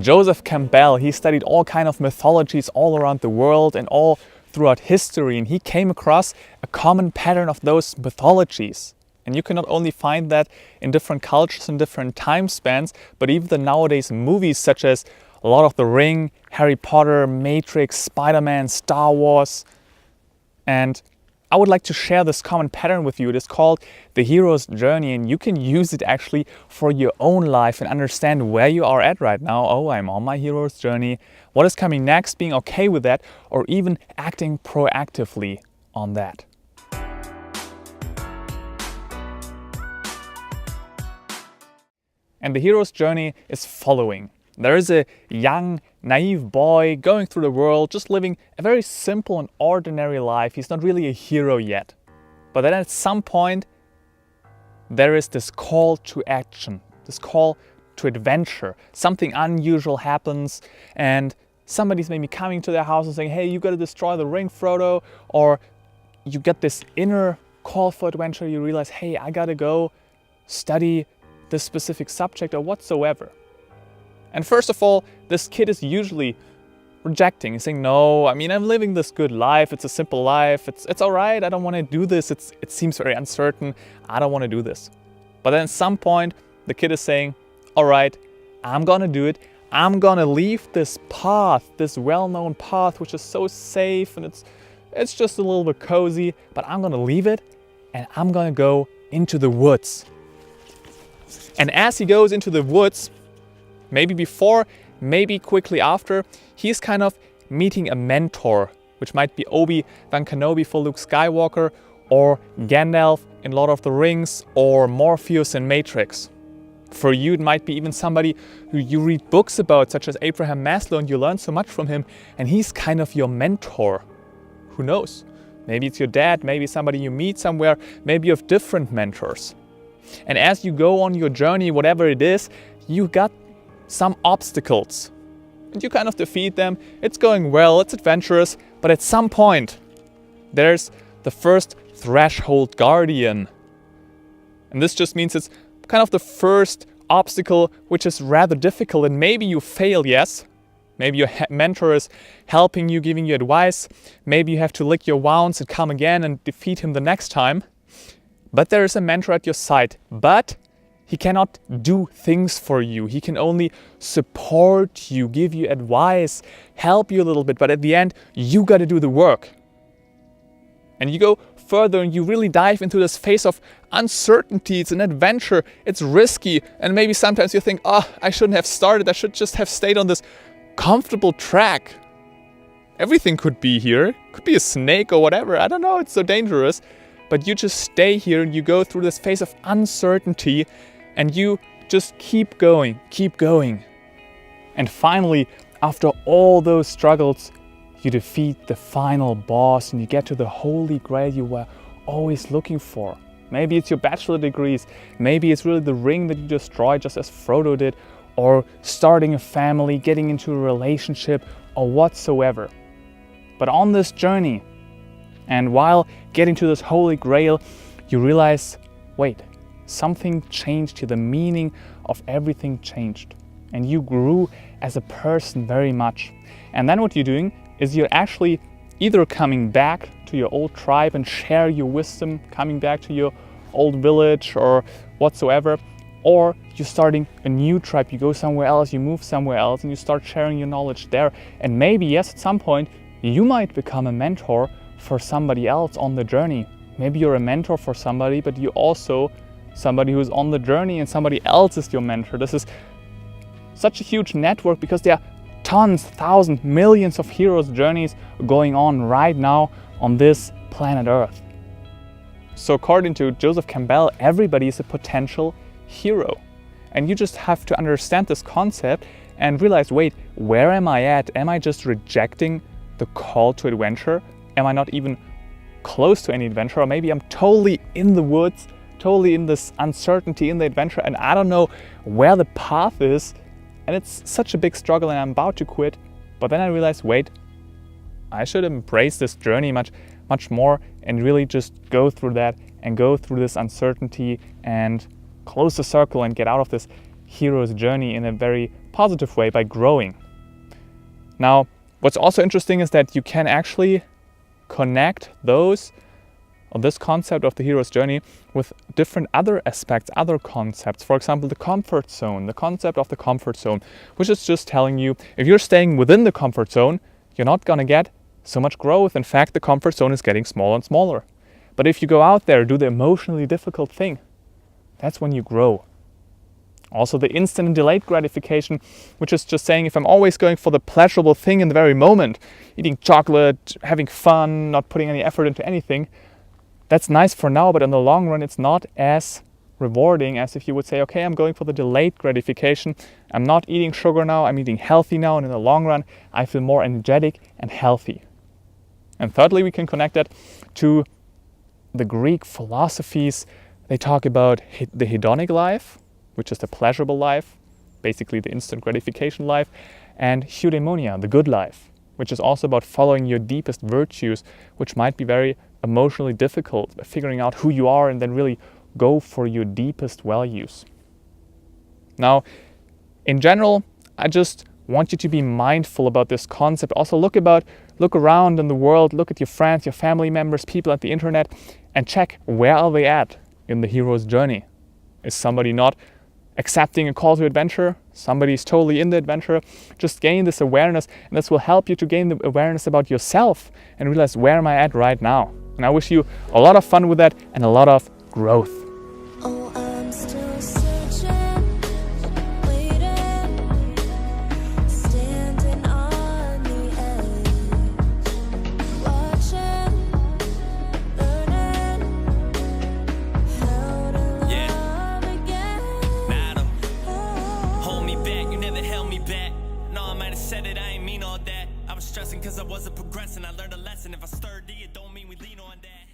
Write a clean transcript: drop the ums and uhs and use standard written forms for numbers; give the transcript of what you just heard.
Joseph Campbell, he studied all kinds of mythologies all around the world and all throughout history, and he came across a common pattern of those mythologies. And you can not only find that in different cultures and different time spans, but even the nowadays movies such as Lord of the Ring, Harry Potter, Matrix, Spider-Man, Star Wars. And I would like to share this common pattern with you. It is called the hero's journey, and you can use it actually for your own life and understand where you are at right now. Oh, I'm on my hero's journey. What is coming next? Being okay with that, or even acting proactively on that. And the hero's journey is following. There is a young, naive boy going through the world, just living a very simple and ordinary life. He's not really a hero yet. But then at some point, there is this call to action, this call to adventure. Something unusual happens, and somebody's maybe coming to their house and saying, hey, you gotta destroy the ring, Frodo. Or you get this inner call for adventure. You realize, hey, I gotta go study this specific subject or whatsoever. And first of all, this kid is usually rejecting. He's saying, no, I mean, I'm living this good life. It's a simple life. It's all right. I don't want to do this. It seems very uncertain. I don't want to do this. But then at some point, the kid is saying, all right, I'm going to do it. I'm going to leave this path, this well-known path, which is so safe and it's just a little bit cozy, but I'm going to leave it and I'm going to go into the woods. And as he goes into the woods, maybe before, maybe quickly after, he's kind of meeting a mentor, which might be Obi-Wan Kenobi for Luke Skywalker, or Gandalf in Lord of the Rings, or Morpheus in Matrix. For you, it might be even somebody who you read books about, such as Abraham Maslow, and you learn so much from him, and he's kind of your mentor. Who knows? Maybe it's your dad, maybe somebody you meet somewhere, maybe you have different mentors. And as you go on your journey, whatever it is, you got some obstacles. And you kind of defeat them. It's going well, it's adventurous, but at some point, there's the first threshold guardian. And this just means it's kind of the first obstacle which is rather difficult, and maybe you fail, yes. Maybe your mentor is helping you, giving you advice. Maybe you have to lick your wounds and come again and defeat him the next time. But there is a mentor at your side. But he cannot do things for you. He can only support you, give you advice, help you a little bit. But at the end, you got to do the work. And you go further and you really dive into this phase of uncertainty. It's an adventure. It's risky. And maybe sometimes you think, oh, I shouldn't have started. I should just have stayed on this comfortable track. Everything could be here. Could be a snake or whatever. I don't know. It's so dangerous. But you just stay here and you go through this phase of uncertainty and you just keep going. And finally, after all those struggles, you defeat the final boss and you get to the holy grail you were always looking for. Maybe it's your bachelor degrees. Maybe it's really the ring that you destroyed just as Frodo did, or starting a family, getting into a relationship, or whatsoever. But on this journey, and while getting to this holy grail, you realize, wait, something changed here. The meaning of everything changed. And you grew as a person very much. And then what you're doing is you're actually either coming back to your old tribe and share your wisdom, coming back to your old village or whatsoever, or you're starting a new tribe. You go somewhere else, you move somewhere else, and you start sharing your knowledge there. And maybe, yes, at some point, you might become a mentor for somebody else on the journey. Maybe you're a mentor for somebody, but you also somebody who's on the journey and somebody else is your mentor. This is such a huge network because there are tons, thousands, millions of heroes' journeys going on right now on this planet Earth. So according to Joseph Campbell, everybody is a potential hero. And you just have to understand this concept and realize, wait, where am I at? Am I just rejecting the call to adventure? Am I not even close to any adventure? Or maybe I'm totally in the woods, totally in this uncertainty in the adventure, and I don't know where the path is, and it's such a big struggle and I'm about to quit. But then I realized, wait, I should embrace this journey much more and really just go through that and go through this uncertainty and close the circle and get out of this hero's journey in a very positive way by growing. Now, what's also interesting is that you can actually connect this concept of the hero's journey with different other aspects, other concepts. For example, the comfort zone, the concept of the comfort zone, which is just telling you if you're staying within the comfort zone, you're not going to get so much growth. In fact, the comfort zone is getting smaller and smaller. But if you go out there, do the emotionally difficult thing, that's when you grow. Also, the instant and delayed gratification, which is just saying if I'm always going for the pleasurable thing in the very moment, eating chocolate, having fun, not putting any effort into anything, that's nice for now, but in the long run, it's not as rewarding as if you would say, okay, I'm going for the delayed gratification. I'm not eating sugar now, I'm eating healthy now, and in the long run, I feel more energetic and healthy. And thirdly, we can connect that to the Greek philosophies. They talk about the hedonic life, which is the pleasurable life, basically the instant gratification life, and eudaimonia, the good life, which is also about following your deepest virtues, which might be very emotionally difficult, figuring out who you are and then really go for your deepest values. Now, in general, I just want you to be mindful about this concept. Also look around in the world, look at your friends, your family members, people at the internet, and check where are they at in the hero's journey. Is somebody not accepting a call to adventure? Somebody's totally in the adventure. Just gain this awareness, and this will help you to gain the awareness about yourself and realize, where am I at right now? And I wish you a lot of fun with that and a lot of growth. Oh, I'm still searching, waiting, standing on the edge, watching, learning how to love again. Madam, hold me back, you never held me back. No, I might have said it, I ain't mean all that. I was stressing cause I wasn't progressing. I learned a lesson. If I stirred it don't mean we lean on that.